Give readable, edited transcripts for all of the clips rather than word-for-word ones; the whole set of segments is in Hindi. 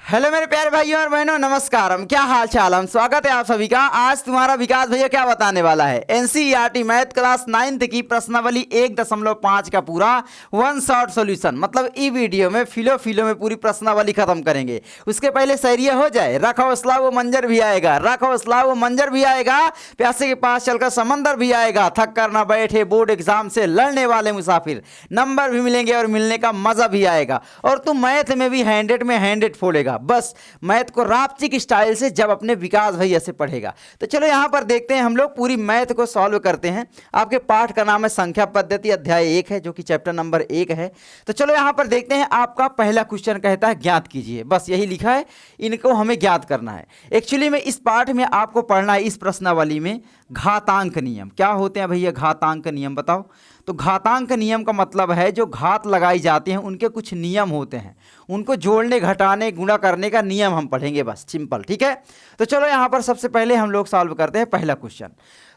हेलो मेरे प्यारे भाइयों और बहनों, नमस्कार। क्या हाल चाल। हम स्वागत है आप सभी का। आज तुम्हारा विकास भैया क्या बताने वाला है। एनसीईआरटी मैथ क्लास 9th की प्रश्नावली 1.5 का पूरा वन शॉट सॉल्यूशन, मतलब ई वीडियो में फिलो में पूरी प्रश्नावली खत्म करेंगे। उसके पहले सैरिया हो जाए, रखो हौसला वो मंजर भी आएगा, रखो हौसला वो मंजर भी आएगा, प्यासे के पास चलकर समंदर भी आएगा, थक कर ना बैठे बोर्ड एग्जाम से लड़ने वाले मुसाफिर, नंबर भी मिलेंगे और मिलने का मजा भी आएगा, और तुम मैथ में भी 100 में 100 फोड़ेगा। बस मैथ को रापचिक स्टाइल से जब अपने विकास भैया से पढ़ेगा। तो चलो यहां पर देखते हैं, हम लोग पूरी मैथ को सॉल्व करते हैं। आपके पाठ का नाम है संख्या पद्धति, अध्याय 1 है, जो कि चैप्टर नंबर 1 है। तो चलो यहां पर देखते हैं। आपका पहला क्वेश्चन कहता है ज्ञात कीजिए, बस यही लिखा है, इनको हमें ज्ञात करना है। एक्चुअली में इस पाठ में आपको पढ़ना है, इस प्रश्नावली में घातांक नियम। क्या होते हैं भैया घातांक नियम, बताओ। तो घातांक नियम का मतलब है जो घात लगाई जाती हैं उनके कुछ नियम होते हैं, उनको जोड़ने घटाने गुणा करने का नियम हम पढ़ेंगे, बस सिंपल, ठीक है। तो चलो यहाँ पर सबसे पहले हम लोग सॉल्व करते हैं पहला क्वेश्चन।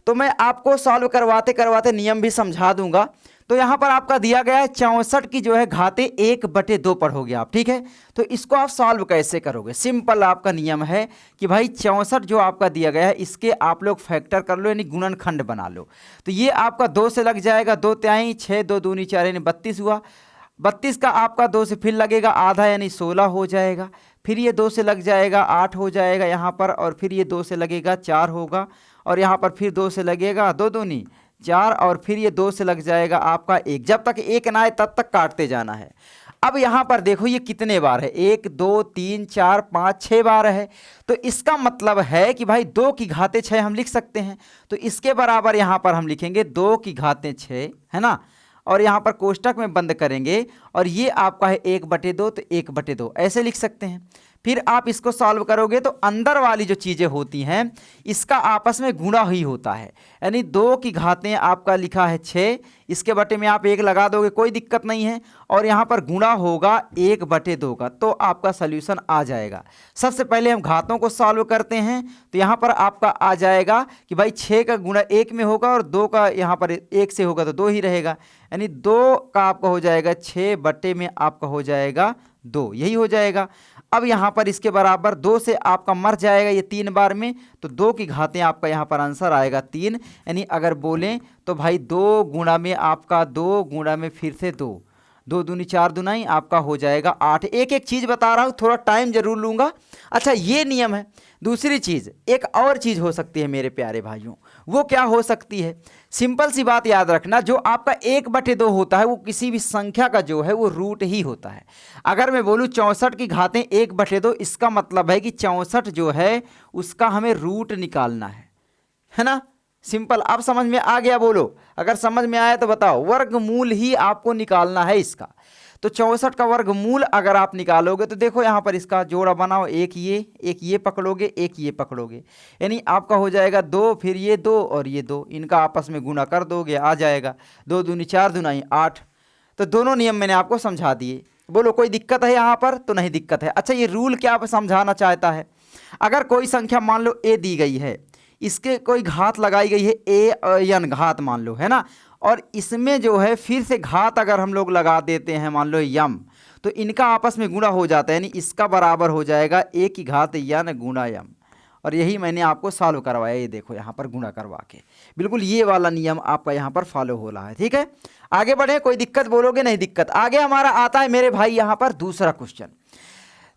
तो मैं आपको सॉल्व करवाते करवाते नियम भी समझा दूंगा। तो यहाँ पर आपका दिया गया है 64 की जो है घाते 1/2 पढ़ोगे आप, ठीक है। तो इसको आप सॉल्व कैसे करोगे। सिंपल आपका नियम है कि भाई 64 जो आपका दिया गया है इसके आप लोग फैक्टर कर लो, यानी गुणनखंड बना लो। तो ये आपका 2 से लग जाएगा, 2 तिहाई 6, 2 दूनी 4 यानी 32 हुआ। 32 का आपका 2 से फिर लगेगा आधा यानी 16 हो जाएगा। फिर ये 2 से लग जाएगा 8 हो जाएगा यहाँ पर, और फिर ये 2 से लगेगा 4 होगा, और यहाँ पर फिर 2 से लगेगा 2 दूनी 4, और फिर ये 2 से लग जाएगा आपका 1। जब तक 1 ना आए तब तक काटते जाना है। अब यहाँ पर देखो ये कितने बार है, 1 2 3 4 5 6 बार है। तो इसका मतलब है कि भाई 2 की घाते 6 हम लिख सकते हैं। तो इसके बराबर यहाँ पर हम लिखेंगे 2 की घाते 6, है ना। और यहाँ पर कोष्टक में बंद करेंगे, और ये आपका है 1/2, तो 1/2 ऐसे लिख सकते हैं। फिर आप इसको सॉल्व करोगे तो अंदर वाली जो चीज़ें होती हैं इसका आपस में गुणा ही होता है, यानी 2 की घातें आपका लिखा है 6, इसके बटे में आप 1 लगा दोगे, कोई दिक्कत नहीं है, और यहाँ पर गुणा होगा 1/2 का, तो आपका सल्यूशन आ जाएगा। सबसे पहले हम घातों को सॉल्व करते हैं। तो यहाँ पर आपका आ जाएगा कि भाई 6 का गुणा 1 में होगा, और 2 का यहाँ पर 1 से होगा तो 2 ही रहेगा, यानी 2 का आपका हो जाएगा 6 बटे में आपका हो जाएगा 2, यही हो जाएगा। अब यहाँ पर इसके बराबर 2 से आपका मर जाएगा ये 3 बार में, तो 2 की घातें आपका यहाँ पर आंसर आएगा 3, यानी अगर बोलें तो भाई 2 गुणा में आपका 2 गुणा में फिर से 2, 2 दूनी 4 दुनाई आपका हो जाएगा 8। एक एक चीज़ बता रहा हूँ, थोड़ा टाइम जरूर लूँगा। अच्छा ये नियम है। दूसरी चीज़, एक और चीज़ हो सकती है मेरे प्यारे भाइयों, वो क्या हो सकती है। सिंपल सी बात याद रखना, जो आपका 1/2 होता है वो किसी भी संख्या का जो है वो रूट ही होता है। अगर मैं बोलूँ 64 की घातें 1/2, इसका मतलब है कि 64 जो है उसका हमें रूट निकालना है ना। सिंपल, अब समझ में आ गया बोलो। अगर समझ में आया तो बताओ। वर्गमूल ही आपको निकालना है इसका। तो 64 का वर्गमूल अगर आप निकालोगे तो देखो यहाँ पर इसका जोड़ा बनाओ, एक ये पकड़ोगे, एक ये पकड़ोगे, यानी आपका हो जाएगा 2, फिर ये 2 और ये 2, इनका आपस में गुणा कर दोगे, आ जाएगा 2 दूनी 4 दुनाई 8। तो दोनों नियम मैंने आपको समझा दिए। बोलो कोई दिक्कत है यहाँ पर, तो नहीं दिक्कत है। अच्छा ये रूल क्या आप समझाना चाहता है। अगर कोई संख्या मान लो a दी गई है, इसके कोई घात लगाई गई है a n घात मान लो, है ना, और इसमें जो है फिर से घात अगर हम लोग लगा देते हैं मान लो यम, तो इनका आपस में गुणा हो जाता है, यानी इसका बराबर हो जाएगा a की घात n गुणा यम। और यही मैंने आपको सॉल्व करवाया, ये देखो यहाँ पर गुणा करवा के, बिल्कुल ये वाला नियम आपका यहाँ पर फॉलो हो रहा है, ठीक है। आगे बढ़े, कोई दिक्कत बोलोगे नहीं दिक्कत। आगे हमारा आता है मेरे भाई यहाँ पर दूसरा क्वेश्चन।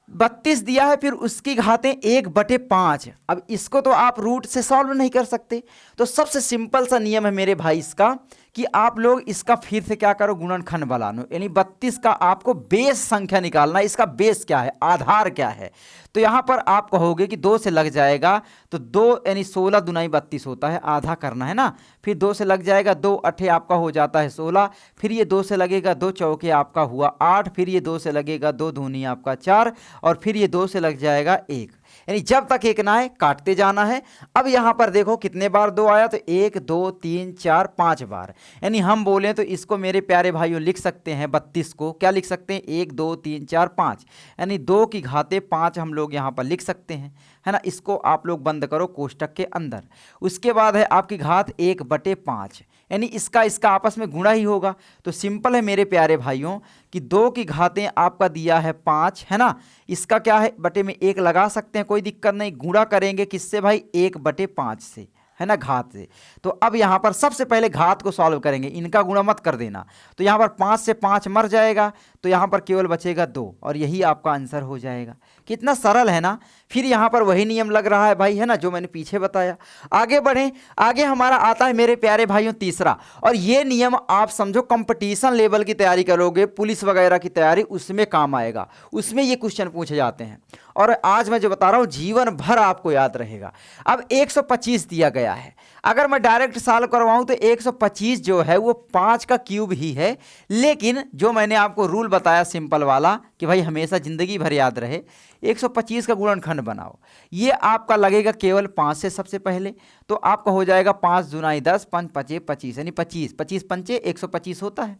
32 दिया है, फिर उसकी घातें 1/5। अब इसको तो आप रूट से सॉल्व नहीं कर सकते, तो सबसे सिंपल सा नियम है मेरे भाई इसका कि आप लोग इसका फिर से क्या करो, गुणनखंड बना लो, यानी 32 का आपको बेस संख्या निकालना है। इसका बेस क्या है, आधार क्या है। तो यहाँ पर आप कहोगे कि 2 से लग जाएगा, तो 2 यानी 16 दुनाई 32 होता है, आधा करना है ना। फिर 2 से लग जाएगा, 2 अठे आपका हो जाता है 16, फिर ये 2 से लगेगा 2 चौके आपका हुआ 8, फिर ये 2 से लगेगा 2 दूनी आपका 4, और फिर ये 2 से लग जाएगा 1, यानी जब तक 1 ना आए काटते जाना है। अब यहाँ पर देखो कितने बार 2 आया, तो 1 2 3 4 5 बार, यानी हम बोलें तो इसको मेरे प्यारे भाइयों लिख सकते हैं 32 को, क्या लिख सकते हैं 1 2 3 4 5, यानी 2 की घातें 5 हम लोग यहाँ पर लिख सकते हैं, है ना। इसको आप लोग बंद करो कोष्टक के अंदर। उसके बाद है आपकी घात 1/5, यानी इसका इसका आपस में गुणा ही होगा। तो सिंपल है मेरे प्यारे भाइयों कि 2 की घातें आपका दिया है 5, है ना, इसका क्या है बटे में 1 लगा सकते हैं, कोई दिक्कत नहीं। गुणा करेंगे किससे भाई, 1/5 से, है ना, घात से। तो अब यहाँ पर सबसे पहले घात को सॉल्व करेंगे, इनका गुणा मत कर देना। तो यहाँ पर 5 से 5 मर जाएगा, तो यहाँ पर केवल बचेगा 2 और यही आपका आंसर हो जाएगा। कितना सरल है ना। फिर यहाँ पर वही नियम लग रहा है भाई, है ना, जो मैंने पीछे बताया। आगे बढ़ें, आगे हमारा आता है मेरे प्यारे भाइयों तीसरा, और ये नियम आप समझो कंपटीशन लेवल की तैयारी करोगे, पुलिस वगैरह की तैयारी, उसमें काम आएगा, उसमें ये क्वेश्चन पूछे जाते हैं। और आज मैं जो बता रहा हूँ जीवन भर आपको याद रहेगा। अब 125 दिया गया है, अगर मैं डायरेक्ट सॉल्व करवाऊं तो 125 जो है वो 5 का क्यूब ही है, लेकिन जो मैंने आपको रूल बताया सिंपल वाला कि भाई हमेशा जिंदगी भर याद रहे, 125 का गुणनखंड बनाओ। ये आपका लगेगा केवल 5 से सबसे पहले, तो आपका हो जाएगा 5 दूना 10, 5 पचे 25, यानी 25, 25 पंचे 125 होता है।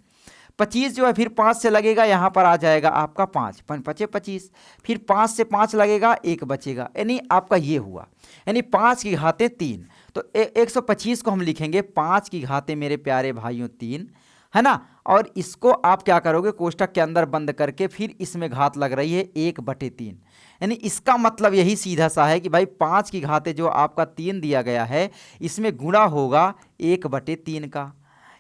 25 जो है फिर 5 से लगेगा, यहाँ पर आ जाएगा आपका 5, 5 पचे 25, फिर 5 से 5 लगेगा, 1 बचेगा, यानी आपका ये हुआ, यानी 5 की घातें 3। तो 125 को हम लिखेंगे 5 की घातें मेरे प्यारे भाइयों 3, है ना। और इसको आप क्या करोगे, कोष्टक के अंदर बंद करके फिर इसमें घात लग रही है 1/3, यानी इसका मतलब यही सीधा सा है कि भाई 5 की घातें जो आपका 3 दिया गया है इसमें गुणा होगा 1/3 का।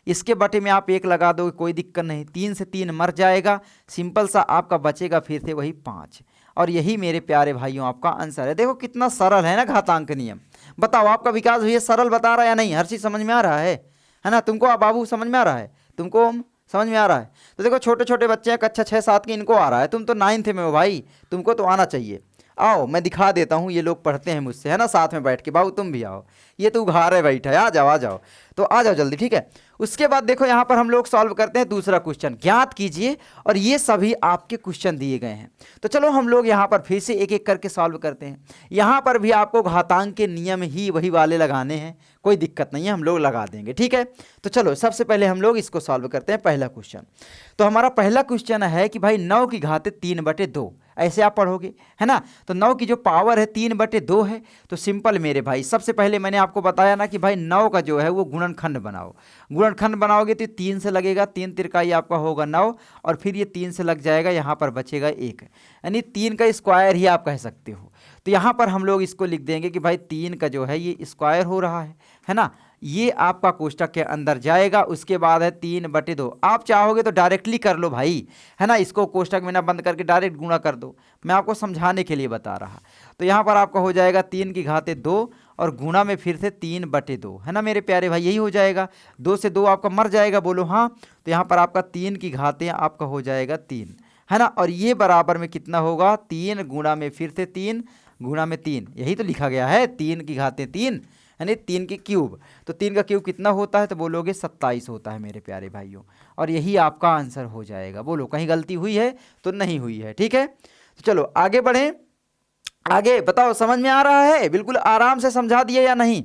इसके बटे में आप 1 लगा दोगे, कोई दिक्कत नहीं, 3 से 3 मर जाएगा, सिंपल सा आपका बचेगा फिर से वही 5। और यही मेरे प्यारे भाइयों आपका आंसर है। देखो कितना सरल है ना घातांक नियम। बताओ आपका विकास भैया सरल बता रहा है या नहीं, हर चीज़ समझ में आ रहा है ना। तुमको बाबू समझ में आ रहा है, तुमको समझ में आ रहा है। तो देखो छोटे छोटे बच्चे हैं, कक्षा 6-7 के, इनको आ रहा है, तुम तो 9th में हो भाई, तुमको तो आना चाहिए। आओ मैं दिखा देता हूँ, ये लोग पढ़ते हैं मुझसे, है ना, साथ में बैठ के। बाबू तुम भी आओ, ये तो घर है बैठा है, आ जाओ आ जाओ, तो आ जाओ जल्दी, ठीक है। उसके बाद देखो यहाँ पर हम लोग सॉल्व करते हैं दूसरा क्वेश्चन, ज्ञात कीजिए, और ये सभी आपके क्वेश्चन दिए गए हैं। तो चलो हम लोग यहाँ पर फिर से एक एक करके सॉल्व करते हैं। यहाँ पर भी आपको घातांक के नियम ही वही वाले लगाने हैं, कोई दिक्कत नहीं है, हम लोग लगा देंगे, ठीक है। तो चलो सबसे पहले हम लोग इसको सॉल्व करते हैं, पहला क्वेश्चन। तो हमारा पहला क्वेश्चन है कि भाई 9 की घातें 3/2, ऐसे आप पढ़ोगे, है ना। तो 9 की जो पावर है 3/2 है। तो सिंपल मेरे भाई, सबसे पहले मैंने आपको बताया ना कि भाई 9 का जो है वो गुणनखंड बनाओ। गुणनखंड बनाओगे तो 3 से लगेगा, 3 तिरकाई आपका होगा 9, और फिर ये 3 से लग जाएगा, यहाँ पर बचेगा 1, यानी 3 का स्क्वायर ही आप कह सकते हो। तो यहाँ पर हम लोग इसको लिख देंगे कि भाई 3 का जो है ये स्क्वायर हो रहा है ना। ये आपका कोष्टक के अंदर जाएगा। उसके बाद है 3/2, आप चाहोगे तो डायरेक्टली कर लो भाई, है ना, इसको कोष्टक में ना बंद करके डायरेक्ट गुणा कर दो, मैं आपको समझाने के लिए बता रहा। तो यहाँ पर आपका हो जाएगा 3 की घातें 2 और गुणा में फिर से 3/2, है ना मेरे प्यारे भाई, यही हो जाएगा। 2 से 2 आपका मर जाएगा, बोलो हाँ। तो यहाँ पर आपका 3 की घातें आपका हो जाएगा 3, है ना। और ये बराबर में कितना होगा, 3 गुणा में फिर से 3 गुणा में 3, यही तो लिखा गया है, 3 की घातें 3, यानी 3 की क्यूब। तो 3 का क्यूब कितना होता है, तो बोलोगे 27 होता है मेरे प्यारे भाइयों। और यही आपका आंसर हो जाएगा। बोलो कहीं गलती हुई है तो नहीं हुई है, ठीक है। तो चलो आगे बढ़ें, आगे बताओ समझ में आ रहा है, बिल्कुल आराम से समझा दिए या नहीं।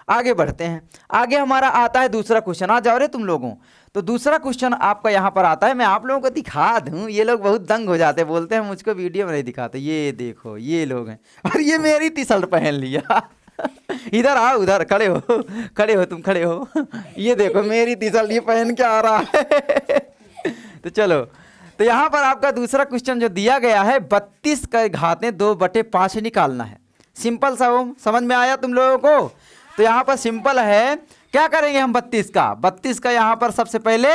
आगे बढ़ते हैं, आगे हमारा आता है दूसरा क्वेश्चन। आ जाओ रे तुम लोगों। तो दूसरा क्वेश्चन आपका यहाँ पर आता है, मैं आप लोगों को दिखा दूँ, ये लोग बहुत दंग हो जाते हैं, बोलते हैं मुझको वीडियो में नहीं दिखाते। ये देखो ये लोग हैं, और ये मेरी टी शर्ट पहन लिया इधर आओ, उधर खड़े हो, खड़े हो तुम, खड़े हो ये देखो मेरी टी शर्ट ये पहन के आ रहा है तो चलो, तो यहाँ पर आपका दूसरा क्वेश्चन जो दिया गया है 32 का घातें 2/5 निकालना है। सिंपल सा, वो समझ में आया तुम लोगों को। तो यहाँ पर सिंपल है, क्या करेंगे हम 32 का यहाँ पर सबसे पहले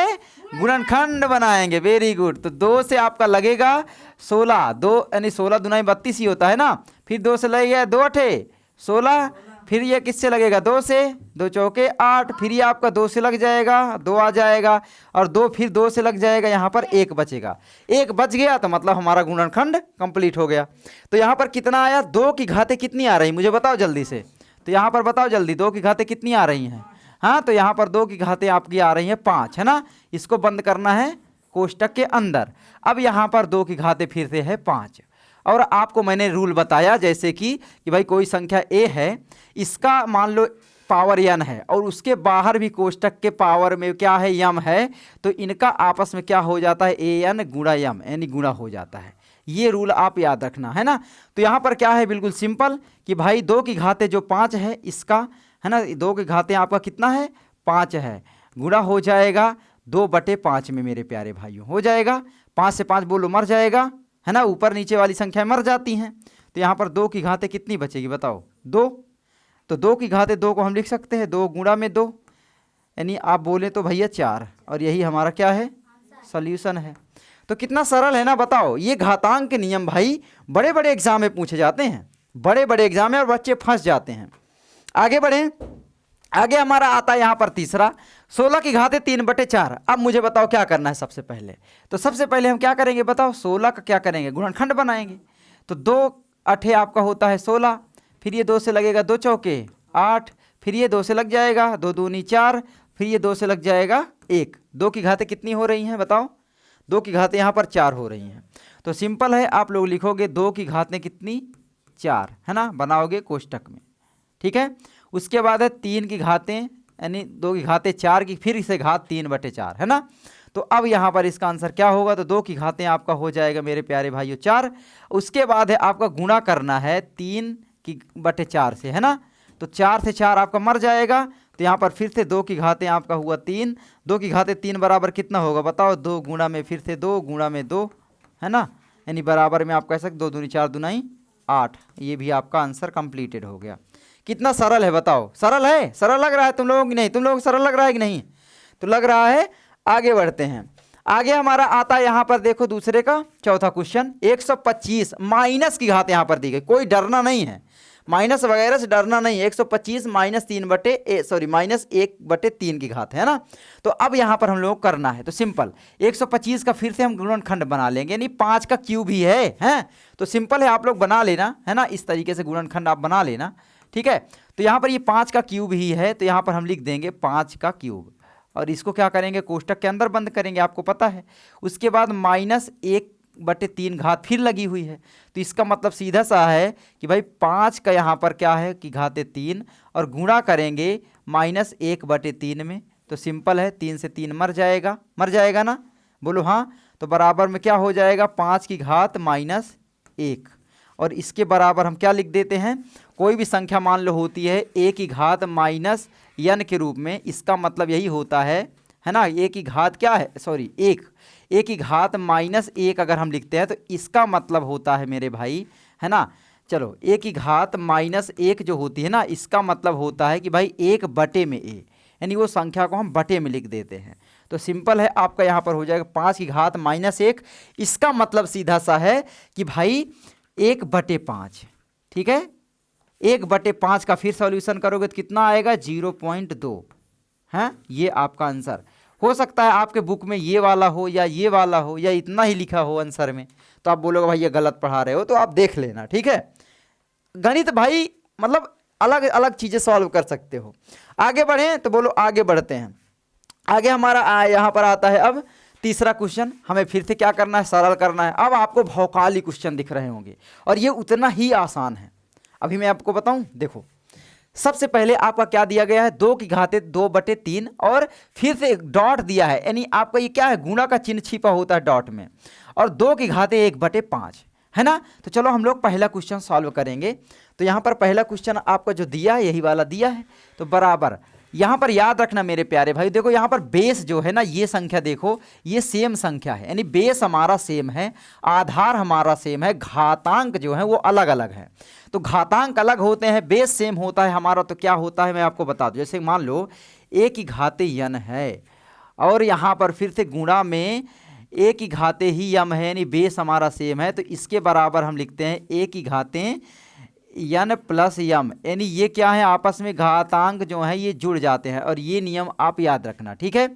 गुणनखंड बनाएंगे। Very good. तो 2 से आपका लगेगा 16, 2 यानी 16 दूना 32 ही होता है ना। फिर 2 से लगेगा 2 अठे 16, फिर ये किससे लगेगा 2 से, 2 चौके 8, फिर ये आपका 2 से लग जाएगा, 2 आ जाएगा, और 2 फिर 2 से लग जाएगा, यहाँ पर 1 बचेगा। 1 बच गया तो मतलब हमारा गुणनखंड कंप्लीट हो गया। तो यहाँ पर कितना आया, 2 की घातें कितनी आ रही मुझे बताओ जल्दी से। तो यहाँ पर बताओ जल्दी, 2 की घातें कितनी आ रही हैं। हाँ, तो यहाँ पर 2 की घातें आपकी आ रही हैं 5, है ना। इसको बंद करना है कोष्टक के अंदर। अब यहाँ पर 2 की घातें फिर से है 5, और आपको मैंने रूल बताया जैसे कि भाई कोई संख्या ए है, इसका मान लो पावर n है, और उसके बाहर भी कोष्टक के पावर में क्या है, m है, तो इनका आपस में क्या हो जाता है, an गुणा m, यानी गुणा हो जाता है। ये रूल आप याद रखना, है ना। तो यहाँ पर क्या है, बिल्कुल सिंपल कि भाई 2 की घातें जो 5 है इसका, है ना, 2 की घातें आपका कितना है 5 है, गुणा हो जाएगा 2/5 में मेरे प्यारे भाइयों, हो जाएगा। 5 से 5 बोलो मर जाएगा, है ना, ऊपर नीचे वाली संख्या मर जाती हैं। तो यहाँ पर 2 की घातें कितनी बचेगी बताओ, 2। तो 2 की घातें 2 को हम लिख सकते हैं 2 गुणा में 2, यानी आप बोले तो भैया 4, और यही हमारा क्या है, सॉल्यूशन है। तो कितना सरल है ना, बताओ। ये घातांक के नियम भाई बड़े बड़े एग्जाम में पूछे जाते हैं, बड़े बड़े एग्जाम में, और बच्चे फंस जाते हैं। आगे बढ़ें, आगे हमारा आता है यहाँ पर तीसरा, 16 की घातें 3/4। अब मुझे बताओ क्या करना है सबसे पहले। तो सबसे पहले हम क्या करेंगे बताओ, 16 का क्या करेंगे, गुणनखंड बनाएंगे। तो 2 8 आपका होता है 16, फिर ये 2 से लगेगा 2 चौके 8, फिर ये 2 से लग जाएगा 2 दूनी 4, फिर ये 2 से लग जाएगा 1। 2 की घातें कितनी हो रही हैं बताओ, 2 की घातें यहाँ पर 4 हो रही हैं। तो सिंपल है, आप लोग लिखोगे 2 की घातें कितनी, 4, है ना, बनाओगे कोष्टक में, ठीक है। उसके बाद है 3 की घातें, यानी 2 की घातें 4 की, फिर इसे घात 3/4, है ना। तो अब यहाँ पर इसका आंसर क्या होगा, तो 2 की घातें आपका हो जाएगा मेरे प्यारे भाइयों 4। उसके बाद है आपका गुणा करना है 3/4 से, है ना। तो 4 से 4 आपका मर जाएगा। तो यहाँ पर फिर से 2 की घातें आपका हुआ 3, 2 की घातें 3 बराबर कितना होगा बताओ, 2 गुणा में फिर से 2 गुणा में 2, है ना, यानी बराबर में आप कह सकते 2 दूनी 4 दूनाई 8। ये भी आपका आंसर कंप्लीटेड हो गया। कितना सरल है बताओ, सरल है, सरल लग रहा है तुम लोगों की नहीं, तुम लोगों को सरल लग रहा है कि नहीं, तो लग रहा है। आगे बढ़ते हैं, आगे हमारा आता है यहाँ पर देखो दूसरे का चौथा क्वेश्चन, 125 माइनस की घात यहाँ पर दी गई। कोई डरना नहीं है, माइनस वगैरह से डरना नहीं है। 125 -1/3 की घात है ना। तो अब यहाँ पर हम लोग को करना है, तो सिंपल 125 का फिर से हम गुणनखंड बना लेंगे, यानी 5 का क्यूब ही है, हैं। तो सिंपल है, आप लोग बना लेना, है ना, इस तरीके से गुणनखंड आप बना लेना, ठीक है। तो यहाँ पर ये 5 का क्यूब ही है, तो यहाँ पर हम लिख देंगे 5 का क्यूब, और इसको क्या करेंगे, कोष्टक के अंदर बंद करेंगे, आपको पता है। उसके बाद -1/3 घात फिर लगी हुई है, तो इसका मतलब सीधा सा है कि भाई 5 का यहाँ पर क्या है कि घातें 3, और गुणा करेंगे -1/3 में। तो सिंपल है, 3 से 3 मर जाएगा, मर जाएगा ना, बोलो हाँ। तो बराबर में क्या हो जाएगा, 5 की घात -1, और इसके बराबर हम क्या लिख देते हैं, कोई भी संख्या मान लो होती है a की घात -n के रूप में, इसका मतलब यही होता है ना। a की घात क्या है, सॉरी 1, a की घात -1 अगर हम लिखते हैं तो इसका मतलब होता है मेरे भाई, है ना। चलो, a की घात -1 जो होती है ना, इसका मतलब होता है कि भाई 1/a, यानी वो संख्या को हम बटे में लिख देते हैं। तो सिंपल है, आपका यहाँ पर हो जाएगा 5 की घात -1, इसका मतलब सीधा सा है कि भाई 1/5, ठीक है। 1/5 का फिर सॉल्यूशन करोगे तो कितना आएगा, 0.2, है। ये आपका आंसर हो सकता है, आपके बुक में ये वाला हो या ये वाला हो या इतना ही लिखा हो आंसर में, तो आप बोलोगे भाई ये गलत पढ़ा रहे हो, तो आप देख लेना, ठीक है। गणित भाई मतलब अलग अलग चीज़ें सॉल्व कर सकते हो। आगे बढ़ें, तो बोलो आगे बढ़ते हैं। आगे हमारा यहाँ पर आता है अब तीसरा क्वेश्चन, हमें फिर से क्या करना है, सरल करना है। अब आपको भौकाली क्वेश्चन दिख रहे होंगे, और ये उतना ही आसान है। अभी मैं आपको बताऊं, देखो सबसे पहले आपका क्या दिया गया है, 2 की घातें 2/3, और फिर से डॉट दिया है, यानी आपका ये क्या है, गुणा का चिन्ह छिपा होता है डॉट में, और 2 की घातें 1/5, है ना। तो चलो हम लोग पहला क्वेश्चन सॉल्व करेंगे। तो यहाँ पर पहला क्वेश्चन आपका जो दिया है यही वाला दिया है, तो बराबर यहाँ पर याद रखना मेरे प्यारे भाई, देखो यहाँ पर बेस जो है ना, ये संख्या देखो ये सेम संख्या है, यानी बेस हमारा सेम है, आधार हमारा सेम है, घातांक जो है वो अलग अलग है। तो घातांक अलग होते हैं, बेस सेम होता है हमारा, तो क्या होता है मैं आपको बता दूं। जैसे मान लो a की घातें n है, और यहाँ पर फिर से गुणा में a की घातें ही m है, यानी बेस हमारा सेम है, तो इसके बराबर हम लिखते हैं a की घातें n + m, यानी ये क्या है, आपस में घातांक जो है ये जुड़ जाते हैं, और ये नियम आप याद रखना, ठीक है।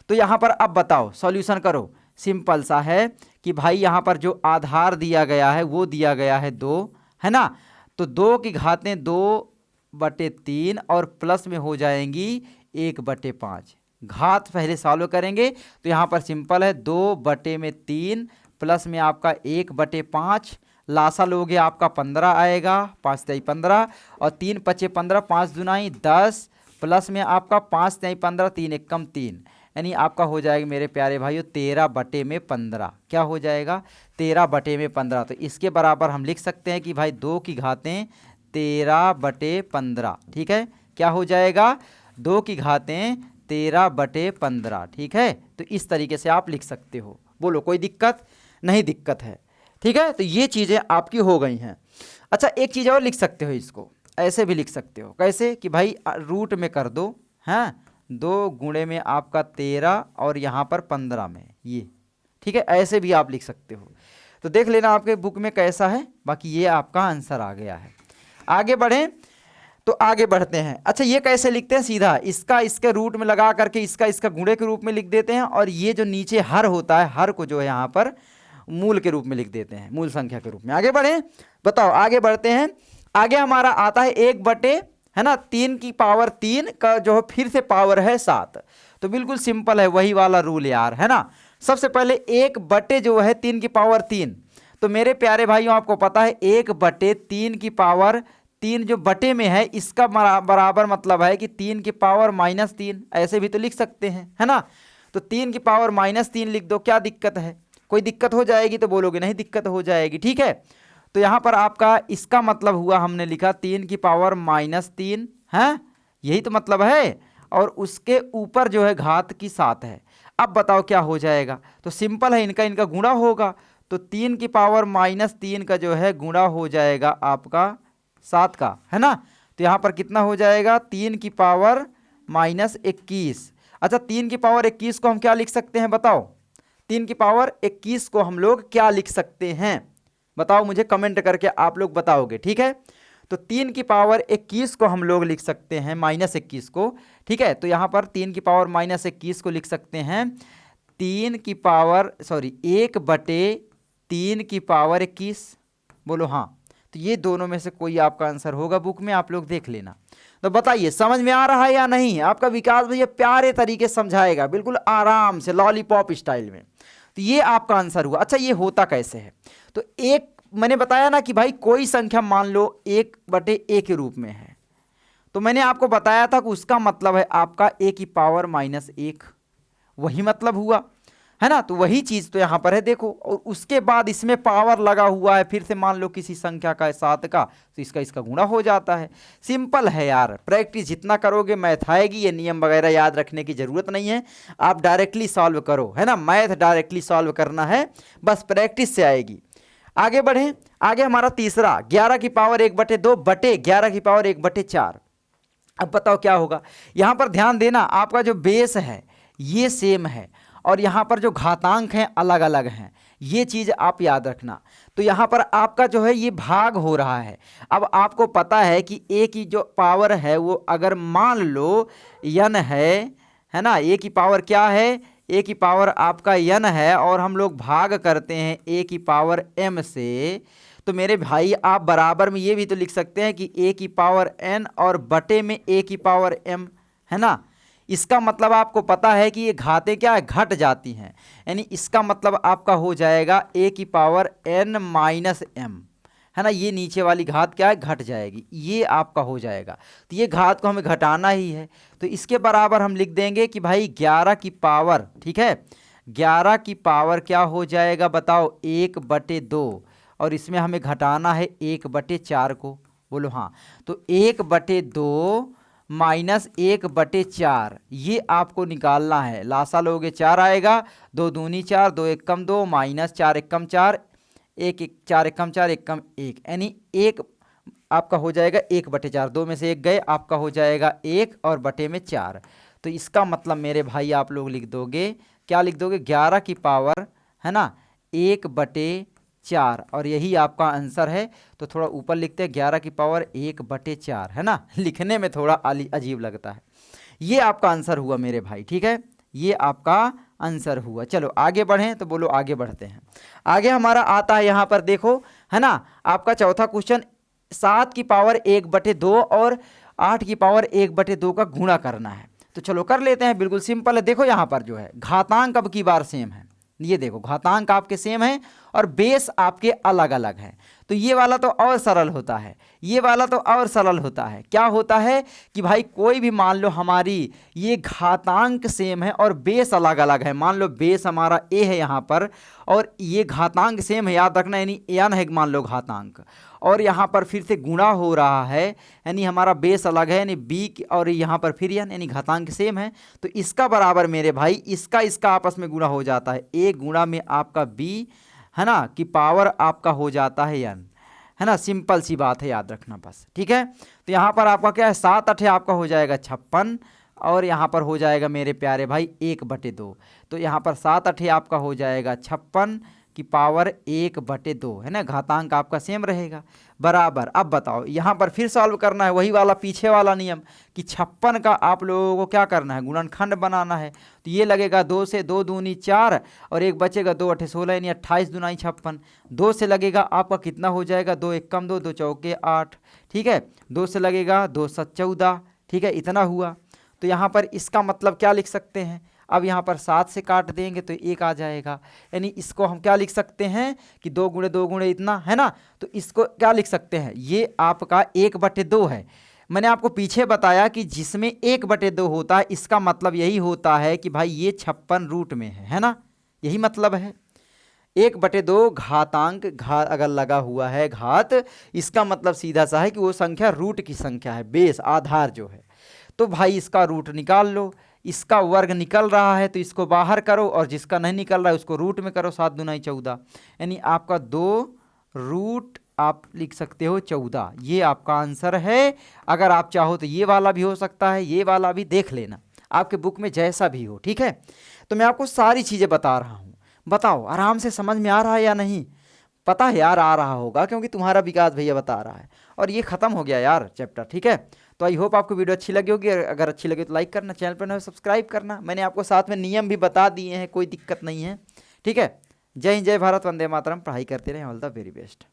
तो यहाँ पर अब बताओ सॉल्यूशन करो, सिंपल सा है कि भाई यहाँ पर जो आधार दिया गया है वो दिया गया है 2, है ना। तो 2 की घातें 2/3 और प्लस में हो जाएंगी 1/5। घात पहले सॉल्व करेंगे, तो यहाँ पर सिंपल है, 2/3 प्लस में आपका 1/5, लासा लोगे आपका 15 आएगा, 5 × 15, और 3 × 5 = 15, 5 दूनाई 10, प्लस में आपका 5 × 15, 3 × 1 = 3, यानी आपका हो जाएगा मेरे प्यारे भाइयों 13/15। क्या हो जाएगा, 13/15। तो इसके बराबर हम लिख सकते हैं कि भाई 2 की घातें 13/15, ठीक है। क्या हो जाएगा, 2 की घातें 13/15, ठीक है। तो इस तरीके से आप लिख सकते हो। बोलो कोई दिक्कत? नहीं दिक्कत है, ठीक है। तो ये चीज़ें आपकी हो गई हैं। अच्छा एक चीज़ और लिख सकते हो, इसको ऐसे भी लिख सकते हो। कैसे कि भाई रूट में कर दो, हाँ 2 गुणे में आपका 13 और यहाँ पर 15 में ये, ठीक है। ऐसे भी आप लिख सकते हो। तो देख लेना आपके बुक में कैसा है। बाकी ये आपका आंसर आ गया है। आगे बढ़ें तो आगे बढ़ते हैं। अच्छा ये कैसे लिखते हैं? सीधा इसका इसके रूट में लगा करके इसका इसका गुणे के रूप में लिख देते हैं, और ये जो नीचे हर होता है, हर को जो है यहाँ पर मूल के रूप में लिख देते हैं, मूल संख्या के रूप में। आगे बढ़ें, बताओ आगे बढ़ते हैं। आगे हमारा आता है 1/, है ना, 3 की पावर 3 का जो है फिर से पावर है 7। तो बिल्कुल सिंपल है, वही वाला रूल यार, है ना। सबसे पहले 1/, जो है 3 की पावर 3। तो मेरे प्यारे भाइयों आपको पता है 1/3 की पावर 3 जो बटे में है, इसका बराबर मतलब है कि 3 की पावर -3, ऐसे भी तो लिख सकते हैं, है ना। तो 3 की पावर -3 लिख दो, क्या दिक्कत है? कोई दिक्कत हो जाएगी तो बोलोगे नहीं दिक्कत हो जाएगी, ठीक है। तो यहाँ पर आपका इसका मतलब हुआ, हमने लिखा 3 की पावर -3, है, यही तो मतलब है। और उसके ऊपर जो है घात की 7 है। अब बताओ क्या हो जाएगा? तो सिंपल है, इनका गुणा होगा। तो 3 की पावर -3 का जो है गुणा हो जाएगा आपका 7 का, है ना। तो यहाँ पर कितना हो जाएगा? 3 की पावर -21। अच्छा 3 की पावर 21 को हम क्या लिख सकते हैं बताओ? 3 की पावर 21 को हम लोग क्या लिख सकते हैं बताओ? मुझे कमेंट करके आप लोग बताओगे, ठीक है। तो 3 की पावर 21 को हम लोग लिख सकते हैं -21 को, ठीक है। तो यहाँ पर 3 की पावर -21 को लिख सकते हैं 1/3 की पावर 21। बोलो हाँ। तो ये दोनों में से कोई आपका आंसर होगा, बुक में आप लोग देख लेना। तो बताइए समझ में आ रहा है या नहीं? आपका विकास भैया प्यारे तरीके से समझाएगा, बिल्कुल आराम से लॉलीपॉप स्टाइल में। तो ये आपका आंसर हुआ। अच्छा ये होता कैसे है? तो एक मैंने बताया ना कि भाई कोई संख्या मान लो 1/a के रूप में है, तो मैंने आपको बताया था कि उसका मतलब है आपका a की पावर -1, वही मतलब हुआ, है ना। तो वही चीज़ तो यहाँ पर है, देखो। और उसके बाद इसमें पावर लगा हुआ है, फिर से मान लो किसी संख्या का 7 का, तो इसका गुणा हो जाता है। सिंपल है यार, प्रैक्टिस जितना करोगे मैथ आएगी। ये नियम वगैरह याद रखने की ज़रूरत नहीं है, आप डायरेक्टली सॉल्व करो, है ना। मैथ डायरेक्टली सॉल्व करना है, बस प्रैक्टिस से आएगी। आगे बढ़ें। आगे हमारा तीसरा 11 की पावर 1/2 बटे 11 की पावर 1/4। अब बताओ क्या होगा? यहाँ पर ध्यान देना, आपका जो बेस है ये सेम है, और यहाँ पर जो घातांक हैं अलग अलग हैं, ये चीज़ आप याद रखना। तो यहाँ पर आपका जो है ये भाग हो रहा है। अब आपको पता है कि a की जो पावर है वो अगर मान लो n है ना, a की पावर क्या है? a की पावर आपका n है, और हम लोग भाग करते हैं a की पावर m से। तो मेरे भाई आप बराबर में ये भी तो लिख सकते हैं कि a की पावर n और बटे में a की पावर m, है ना। इसका मतलब आपको पता है कि ये घातें क्या है? घट जाती हैं, यानी इसका मतलब आपका हो जाएगा a की पावर n-m, है ना। ये नीचे वाली घात क्या है? घट जाएगी, ये आपका हो जाएगा। तो ये घात को हमें घटाना ही है, तो इसके बराबर हम लिख देंगे कि भाई 11 की पावर, ठीक है, 11 की पावर क्या हो जाएगा बताओ? 1/2, और इसमें हमें घटाना है 1/4 को। बोलो हाँ। तो 1/2 -1/4 ये आपको निकालना है। लासा लोगे 4 आएगा, 2 दूनी 4, 2 एकम 2, -4 एकम 4, 1 4 एकम 4 एकम 1, यानी 1 आपका हो जाएगा 1/4। 2 में से 1 गए, आपका हो जाएगा 1 और बटे में 4। तो इसका मतलब मेरे भाई आप लोग लिख दोगे, क्या लिख दोगे? 11 की पावर, है ना, 1/4, और यही आपका आंसर है। तो थोड़ा ऊपर लिखते हैं 11 की पावर 1/4, है ना, लिखने में थोड़ा अजीब लगता है। ये आपका आंसर हुआ मेरे भाई, ठीक है, ये आपका आंसर हुआ। चलो आगे बढ़ें, तो बोलो आगे बढ़ते हैं। आगे हमारा आता है यहाँ पर देखो, है ना, आपका चौथा क्वेश्चन 7 की पावर 1/2 और 8 की पावर 1/2 का गुणा करना है। तो चलो कर लेते हैं, बिल्कुल सिंपल है। देखो यहाँ पर जो है घातांक अब की बार सेम है, ये देखो घातांक आपके सेम है और बेस आपके अलग अलग हैं। तो ये वाला तो और सरल होता है, ये वाला तो और सरल होता है। क्या होता है कि भाई कोई भी मान लो हमारी ये घातांक सेम है और बेस अलग अलग है। मान लो बेस हमारा ए है यहाँ पर और ये घातांक सेम है, याद रखना, यानी एन है मान लो घातांक, और यहाँ पर फिर से गुणा हो रहा है, यानी हमारा बेस अलग है, यानी बी और यहाँ पर फिर एन, यानी घातांक सेम है। तो इसका बराबर मेरे भाई इसका आपस में गुणा हो जाता है, ए गुणा में आपका बी, है ना, कि पावर आपका हो जाता है एन, है ना। सिंपल सी बात है, याद रखना बस, ठीक है। तो यहाँ पर आपका क्या है, 7 8 आपका हो जाएगा 56 और यहाँ पर हो जाएगा मेरे प्यारे भाई 1/2। तो यहाँ पर 7 8 आपका हो जाएगा 56 की पावर 1/2, है ना। घातांक आपका सेम रहेगा बराबर। अब बताओ यहाँ पर फिर सॉल्व करना है वही वाला पीछे वाला नियम कि 56 का आप लोगों को क्या करना है, गुणनखंड बनाना है। तो ये लगेगा 2 से 2 दूनी 4 और एक बचेगा 2 8 16, यानी 28 दूनी 56। 2 से लगेगा आपका कितना हो जाएगा, 2 1 कम 2, 2 चौके 8, ठीक है। 2 से लगेगा 2 7 14, ठीक है, इतना हुआ। तो यहाँ पर इसका मतलब क्या लिख सकते हैं, अब यहाँ पर 7 से काट देंगे तो 1 आ जाएगा, यानी इसको हम क्या लिख सकते हैं कि 2 गुणे 2 गुणे इतना, है ना। तो इसको क्या लिख सकते हैं, ये आपका 1/2 है। मैंने आपको पीछे बताया कि जिसमें 1/2 होता है इसका मतलब यही होता है कि भाई ये 56 रूट में है ना, यही मतलब है। 1/2 घातांक अगर लगा हुआ है घात, इसका मतलब सीधा सा है कि वो संख्या रूट की संख्या है, बेस आधार जो है। तो भाई इसका रूट निकाल लो, इसका वर्ग निकल रहा है तो इसको बाहर करो और जिसका नहीं निकल रहा है उसको रूट में करो, 7 दूनी 14, यानी आपका 2 रूट आप लिख सकते हो 14। ये आपका आंसर है। अगर आप चाहो तो ये वाला भी हो सकता है, ये वाला भी देख लेना आपके बुक में जैसा भी हो, ठीक है। तो मैं आपको सारी चीज़ें बता रहा हूँ, बताओ आराम से समझ में आ रहा है या नहीं। पता है यार आ रहा होगा क्योंकि तुम्हारा विकास भैया बता रहा है और ये खत्म हो गया यार चैप्टर, ठीक है। तो आई होप आपको वीडियो अच्छी लगी होगी, अगर अच्छी लगी तो लाइक करना, चैनल पर नए सब्सक्राइब करना। मैंने आपको साथ में नियम भी बता दिए हैं, कोई दिक्कत नहीं है, ठीक है। जय हिंद, जय भारत, वंदे मातरम। पढ़ाई करते रहें, ऑल द वेरी बेस्ट।